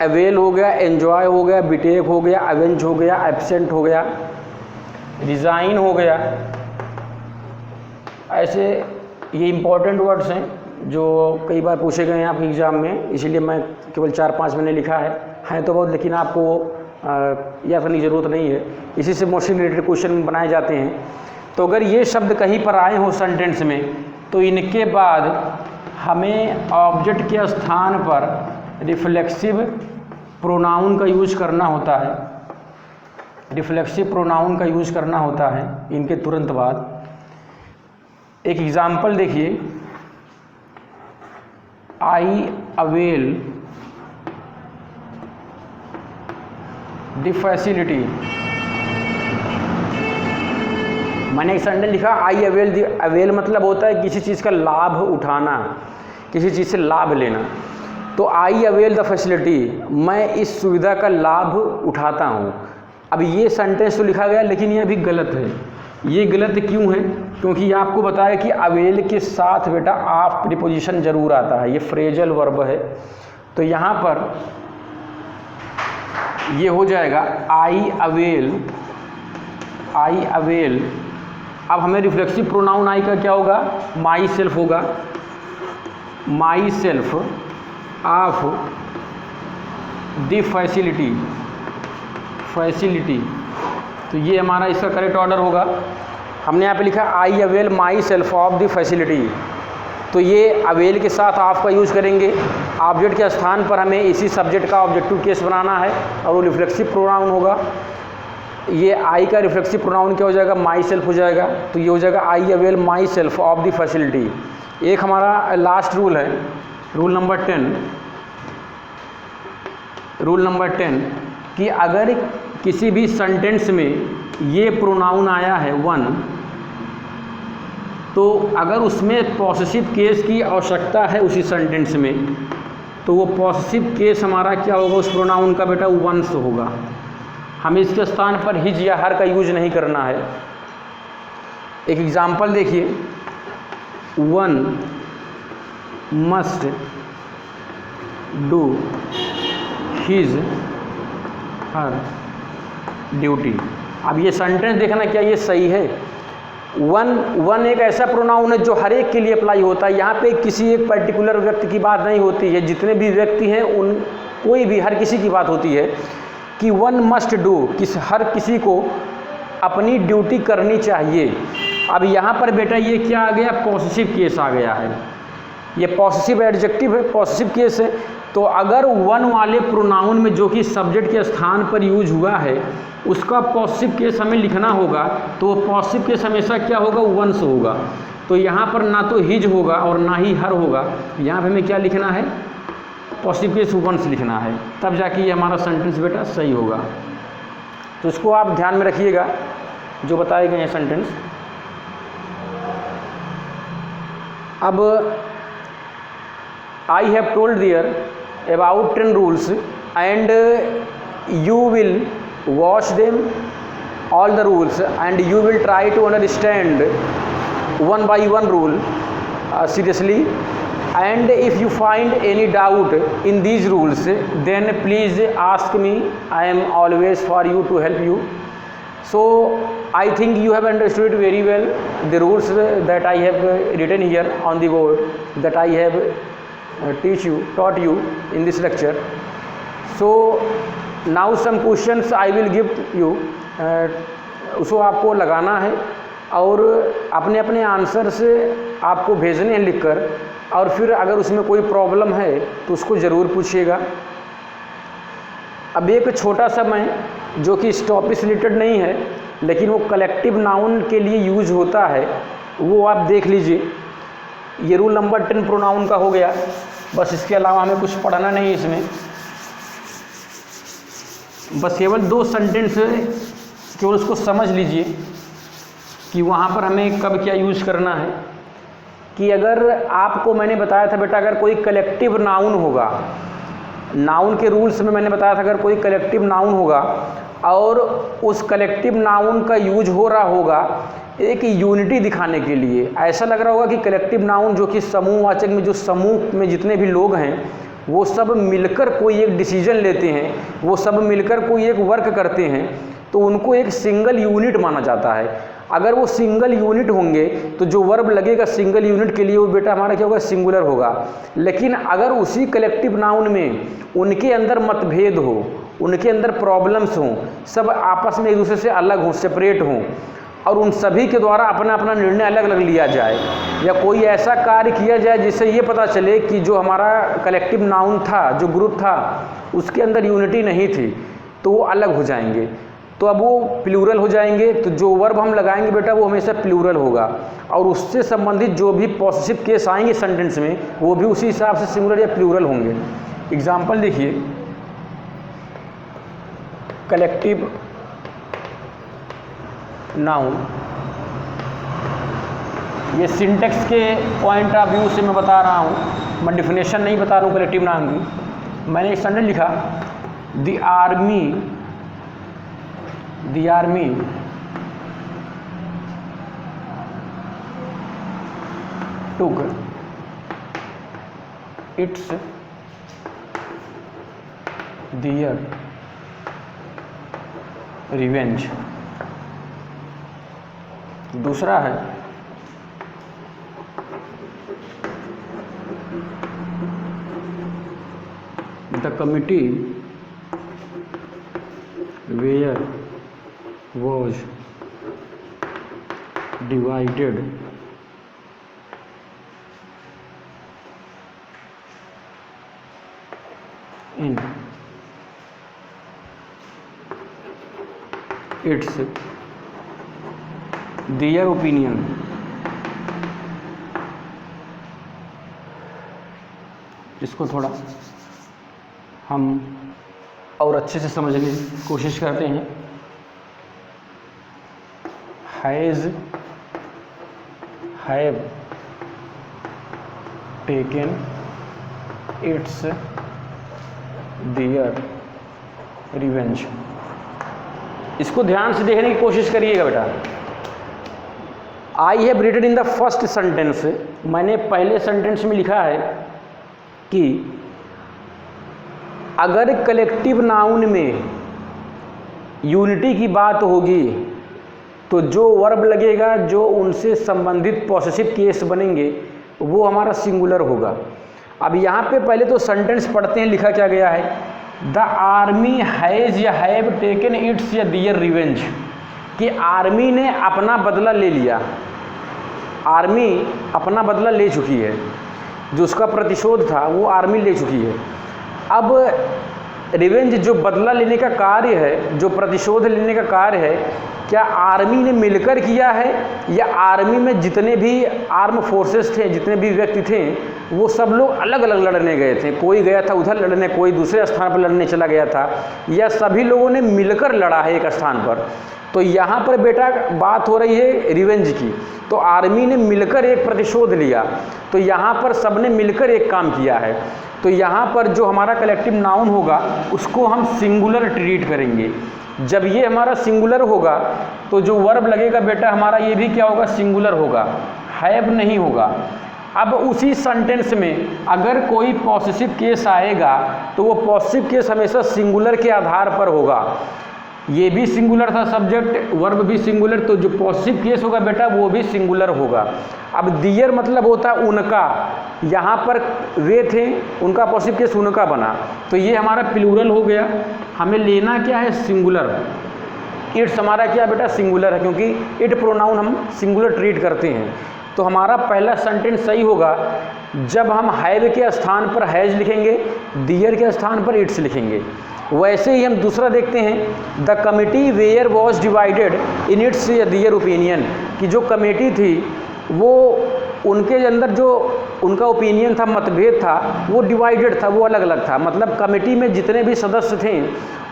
अवेल हो गया, एंजॉय हो गया, बीटेक हो गया, अवेंज हो गया, एब्सेंट हो गया, रिज़ाइन हो गया, ऐसे ये इम्पॉर्टेंट वर्ड्स हैं जो कई बार पूछे गए हैं आपके एग्ज़ाम में, इसीलिए मैं केवल 4-5 मैंने लिखा है तो बहुत, लेकिन आपको याद करने की ज़रूरत नहीं है। इसी से मोस्टली रिलेटेड क्वेश्चन बनाए जाते हैं। तो अगर ये शब्द कहीं पर आए हों सेंटेंस में तो इनके बाद हमें ऑब्जेक्ट के स्थान पर रिफ्लेक्सिव प्रोनाउन का यूज करना होता है। रिफ्लेक्सिव प्रोनाउन का यूज करना होता है इनके तुरंत बाद। एक एग्जाम्पल देखिए, आई अवेल द फैसिलिटी। मैंने एक सेंटेंस लिखा, आई अवेल द, अवेल मतलब होता है किसी चीज़ का लाभ उठाना, किसी चीज़ से लाभ लेना। तो आई अवेल द फैसिलिटी, मैं इस सुविधा का लाभ उठाता हूँ। अब ये सेंटेंस तो लिखा गया लेकिन ये अभी गलत है। ये गलत क्यों है? क्योंकि ये आपको बताया कि अवेल के साथ बेटा ऑफ प्रीपोजिशन जरूर आता है, ये फ्रेजल वर्ब है। तो यहाँ पर ये हो जाएगा आई अवेल, आई अवेल। अब हमें रिफ्लेक्सिव प्रोनाउन आई का क्या होगा? माई सेल्फ होगा, my self of the facility, facility. तो ये हमारा इसका करेक्ट ऑर्डर होगा। हमने यहाँ पे लिखा I avail myself of the facility, तो ये अवेल के साथ ऑफ का यूज़ करेंगे। ऑब्जेक्ट के स्थान पर हमें इसी सब्जेक्ट का ऑब्जेक्टिव केस बनाना है और वो रिफ्लेक्सिव प्रोनाउन होगा। ये आई का रिफ्लेक्सिव प्रोनाउन क्या हो जाएगा? माई सेल्फ हो जाएगा। तो ये हो जाएगा I avail myself of the facility. एक हमारा लास्ट रूल है, रूल नंबर 10। रूल नंबर 10 कि अगर किसी भी सेंटेंस में ये प्रोनाउन आया है वन, तो अगर उसमें पॉसेसिव केस की आवश्यकता है उसी सेंटेंस में, तो वो पॉसेसिव केस हमारा क्या होगा? उस प्रोनाउन का बेटा वंस होगा। हमें इसके स्थान पर हिज या हर का यूज नहीं करना है। एक एग्जाम्पल देखिए, one must do his her duty. अब ये सेंटेंस देखना क्या ये सही है। वन एक ऐसा प्रोनाउन है जो हर एक के लिए अप्लाई होता है। यहाँ पे किसी एक पर्टिकुलर व्यक्ति की बात नहीं होती है, जितने भी व्यक्ति हैं उन कोई भी हर किसी की बात होती है कि वन मस्ट डू, हर किसी को अपनी ड्यूटी करनी चाहिए। अब यहाँ पर बेटा ये क्या आ गया, पॉसेसिव केस आ गया है। ये पॉसेसिव एडजेक्टिव है, पॉसेसिव केस है। तो अगर वन वाले प्रोनाउन में जो कि सब्जेक्ट के स्थान पर यूज हुआ है उसका पॉसेसिव केस हमें लिखना होगा, तो वो पॉसेसिव केस हमेशा क्या होगा, वंस होगा। तो यहाँ पर ना तो हिज होगा और ना ही हर होगा, यहाँ पे हमें क्या लिखना है, पॉसेसिव केस वंस लिखना है, तब जाके ये हमारा सेंटेंस बेटा सही होगा। तो इसको आप ध्यान में रखिएगा जो बताए गए हैं सेंटेंस। अब I have told there about 10 rules and you will watch them all the rules and you will try to understand one by one rule seriously, and if you find any doubt in these rules then please ask me, I am always for you to help you. So I think you have understood very well the rules that I have written here on the board that I have taught you in this lecture. So now some questions I will give you, उसको आपको लगाना है और अपने अपने answer से आपको भेजने हैं लिखकर, और फिर अगर उसमें कोई प्रॉब्लम है तो उसको ज़रूर पूछिएगा। अब एक छोटा सा मैं जो कि इस टॉपिक से रिलेटेड नहीं है लेकिन वो कलेक्टिव नाउन के लिए यूज होता है, वो आप देख लीजिए। ये रूल नंबर 10 प्रोनाउन का हो गया, बस इसके अलावा हमें कुछ पढ़ना नहीं इसमें। बस केवल 2 सेंटेंस केवल उसको समझ लीजिए कि वहाँ पर हमें कब क्या यूज़ करना है। कि अगर आपको मैंने बताया था बेटा अगर कोई कलेक्टिव नाउन होगा, नाउन के रूल्स में मैंने बताया था अगर कोई कलेक्टिव नाउन होगा और उस कलेक्टिव नाउन का यूज हो रहा होगा एक यूनिटी दिखाने के लिए, ऐसा लग रहा होगा कि कलेक्टिव नाउन जो कि समूहवाचक में जो समूह में जितने भी लोग हैं वो सब मिलकर कोई एक डिसीजन लेते हैं, वो सब मिलकर कोई एक वर्क करते हैं, तो उनको एक सिंगल यूनिट माना जाता है। अगर वो सिंगल यूनिट होंगे तो जो वर्ब लगेगा सिंगल यूनिट के लिए वो बेटा हमारा क्या होगा, सिंगुलर होगा। लेकिन अगर उसी कलेक्टिव नाउन में उनके अंदर मतभेद हो, उनके अंदर प्रॉब्लम्स हों, सब आपस में एक दूसरे से अलग हों, सेपरेट हों, और उन सभी के द्वारा अपना अपना निर्णय अलग अलग लिया जाए, या कोई ऐसा कार्य किया जाए जिससे ये पता चले कि जो हमारा कलेक्टिव नाउन था, जो ग्रुप था, उसके अंदर यूनिटी नहीं थी, तो वो अलग हो जाएंगे। तो अब वो प्लूरल हो जाएंगे, तो जो वर्ब हम लगाएंगे बेटा वो हमेशा प्लूरल होगा, और उससे संबंधित जो भी पॉसेसिव केस आएंगे सेंटेंस में वो भी उसी हिसाब से सिंगुलर या प्लूरल होंगे। एग्जाम्पल देखिए, कलेक्टिव नाउन, ये सिंटेक्स के पॉइंट ऑफ व्यू से मैं बता रहा हूँ, मैं डिफिनेशन नहीं बता रहा हूँ कलेक्टिव नाउन की। मैंने एक सेंटेंस लिखा, the army took its their revenge। दूसरा है the committee were was divided in its their opinion। इसको थोड़ा हम और अच्छे से समझने की कोशिश करते हैं। have taken its their revenge। इसको ध्यान से देखने की कोशिश करिएगा बेटा। I have written in the first sentence, मैंने पहले सेंटेंस में लिखा है कि अगर कलेक्टिव नाउन में यूनिटी की बात होगी तो जो वर्ब लगेगा, जो उनसे संबंधित पॉसेसिव केस बनेंगे, वो हमारा सिंगुलर होगा। अब यहाँ पे पहले तो सेंटेंस पढ़ते हैं, लिखा क्या गया है, द आर्मी हैज़ या हैव टेकन इट्स या दियर रिवेंज, कि आर्मी ने अपना बदला ले लिया, आर्मी अपना बदला ले चुकी है, जो उसका प्रतिशोध था वो आर्मी ले चुकी है। अब रिवेंज जो बदला लेने का कार्य है, जो प्रतिशोध लेने का कार्य है, क्या आर्मी ने मिलकर किया है या आर्मी में जितने भी आर्म फोर्सेस थे, जितने भी व्यक्ति थे, वो सब लोग अलग अलग लड़ने गए थे? कोई गया था उधर लड़ने, कोई दूसरे स्थान पर लड़ने चला गया था, या सभी लोगों ने मिलकर लड़ा है एक स्थान पर? तो यहाँ पर बेटा बात हो रही है रिवेंज की, तो आर्मी ने मिलकर एक प्रतिशोध लिया, तो यहाँ पर सबने मिलकर एक काम किया है। तो यहाँ पर जो हमारा कलेक्टिव नाउन होगा उसको हम सिंगुलर ट्रीट करेंगे। जब ये हमारा सिंगुलर होगा तो जो वर्ब लगेगा बेटा हमारा ये भी क्या होगा, सिंगुलर होगा, हैव नहीं होगा। अब उसी सेंटेंस में अगर कोई पॉसेसिव केस आएगा तो वो पॉसेसिव केस हमेशा सिंगुलर के आधार पर होगा। ये भी सिंगुलर था सब्जेक्ट, वर्ब भी सिंगुलर, तो जो पॉसेसिव केस होगा बेटा वो भी सिंगुलर होगा। अब दियर मतलब होता है उनका, यहाँ पर वे थे, उनका पॉसेसिव केस उनका बना, तो ये हमारा प्लूरल हो गया। हमें लेना क्या है, सिंगुलर। इट्स हमारा क्या बेटा, सिंगुलर है, क्योंकि इट प्रोनाउन हम सिंगुलर ट्रीट करते हैं। तो हमारा पहला सेंटेंस सही होगा जब हम हैव के स्थान पर हैज लिखेंगे, दियर के स्थान पर इट्स लिखेंगे। वैसे ही हम दूसरा देखते हैं, the committee were was divided in its या दियर ओपिनियन, कि जो कमेटी थी वो उनके अंदर जो उनका ओपिनियन था, मतभेद था, वो डिवाइडेड था, वो अलग अलग था। मतलब कमेटी में जितने भी सदस्य थे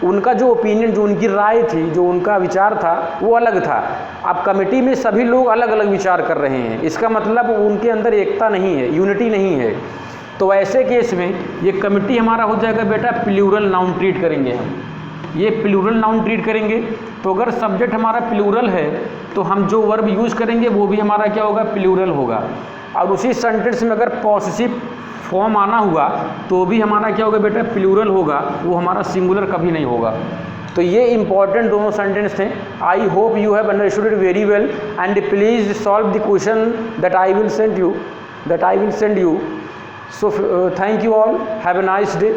उनका जो ओपिनियन, जो उनकी राय थी, जो उनका विचार था वो अलग था। अब कमेटी में सभी लोग अलग अलग विचार कर रहे हैं, इसका मतलब उनके अंदर एकता नहीं है, यूनिटी नहीं है। तो ऐसे केस में ये कमिटी हमारा हो जाएगा बेटा प्लूरल नाउन ट्रीट करेंगे हम, ये प्लूरल नाउन ट्रीट करेंगे। तो अगर सब्जेक्ट हमारा प्लूरल है तो हम जो वर्ब यूज़ करेंगे वो भी हमारा क्या होगा, प्लूरल होगा। और उसी सेंटेंस में अगर पॉसेसिव फॉर्म आना हुआ तो भी हमारा क्या होगा बेटा, प्लूरल होगा, वो हमारा सिंगुलर कभी नहीं होगा। तो ये इंपॉर्टेंट दोनों सेंटेंस थे। I hope you have understood it very well and please solve the question that I will send you, So thank you all, have a nice day.